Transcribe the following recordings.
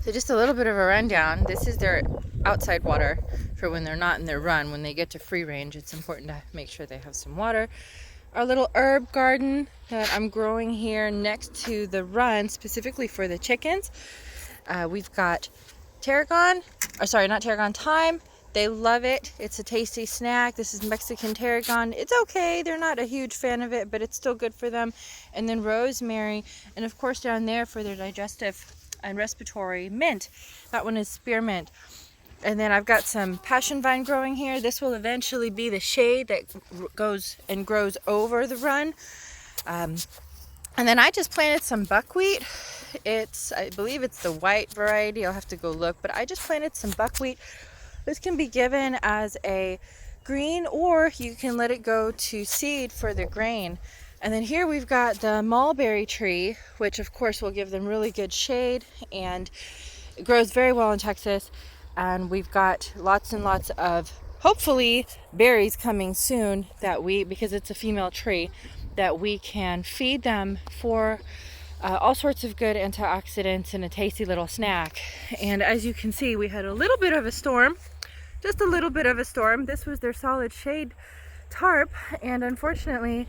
So just a little bit of a rundown. This is their outside water for when they're not in their run. When they get to free range, it's important to make sure they have some water. Our little herb garden that I'm growing here next to the run, specifically for the chickens. We've got tarragon, or sorry, not tarragon, thyme. They love it. It's a tasty snack. This is Mexican tarragon. It's okay. They're not a huge fan of it, but it's still good for them. And then rosemary, and of course down there for their digestive and respiratory, mint. That one is spearmint. And then I've got some passion vine growing here. This will eventually be the shade that goes and grows over the run. And then I just planted some buckwheat. I believe it's the white variety. I'll have to go look, but I just planted some buckwheat. This can be given as a green, or you can let it go to seed for the grain. And then here we've got the mulberry tree, which of course will give them really good shade, and it grows very well in Texas. And we've got lots and lots of, hopefully, berries coming soon because it's a female tree, that we can feed them for all sorts of good antioxidants and a tasty little snack. And as you can see, we had a little bit of a storm, just a little bit of a storm. This was their solid shade tarp, and unfortunately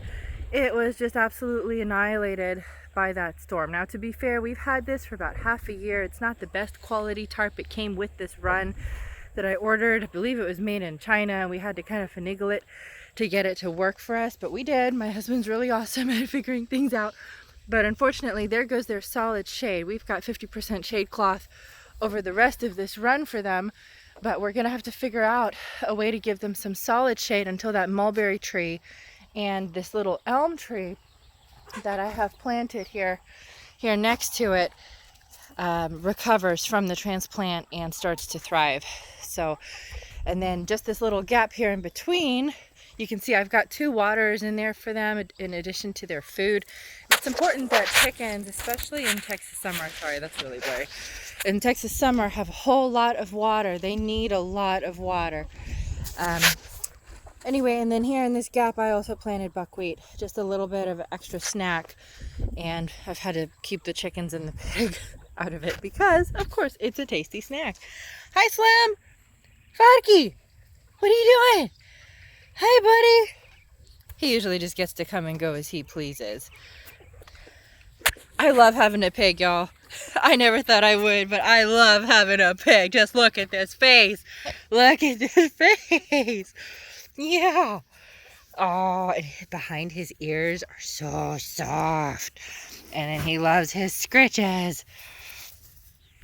it was just absolutely annihilated by that storm. Now, to be fair, we've had this for about half a year. It's not the best quality tarp. It came with this run that I ordered. I believe it was made in China, and we had to kind of finagle it to get it to work for us, but we did. My husband's really awesome at figuring things out. But unfortunately, there goes their solid shade. We've got 50% shade cloth over the rest of this run for them, but we're gonna have to figure out a way to give them some solid shade until that mulberry tree and this little elm tree that I have planted here next to it recovers from the transplant and starts to thrive. So, and then just this little gap here in between, you can see I've got 2 waters in there for them in addition to their food. It's important that chickens, especially in Texas summer, sorry, that's really blurry, in Texas summer, have a whole lot of water. They need a lot of water. Anyway, and then here in this gap, I also planted buckwheat, just a little bit of extra snack. And I've had to keep the chickens and the pig out of it because, of course, it's a tasty snack. Hi, Slim! Farky! What are you doing? Hi, buddy! He usually just gets to come and go as he pleases. I love having a pig, y'all. I never thought I would, but I love having a pig. Just look at this face. Look at this face. Yeah. Oh, and behind his ears are so soft. And then he loves his scritches.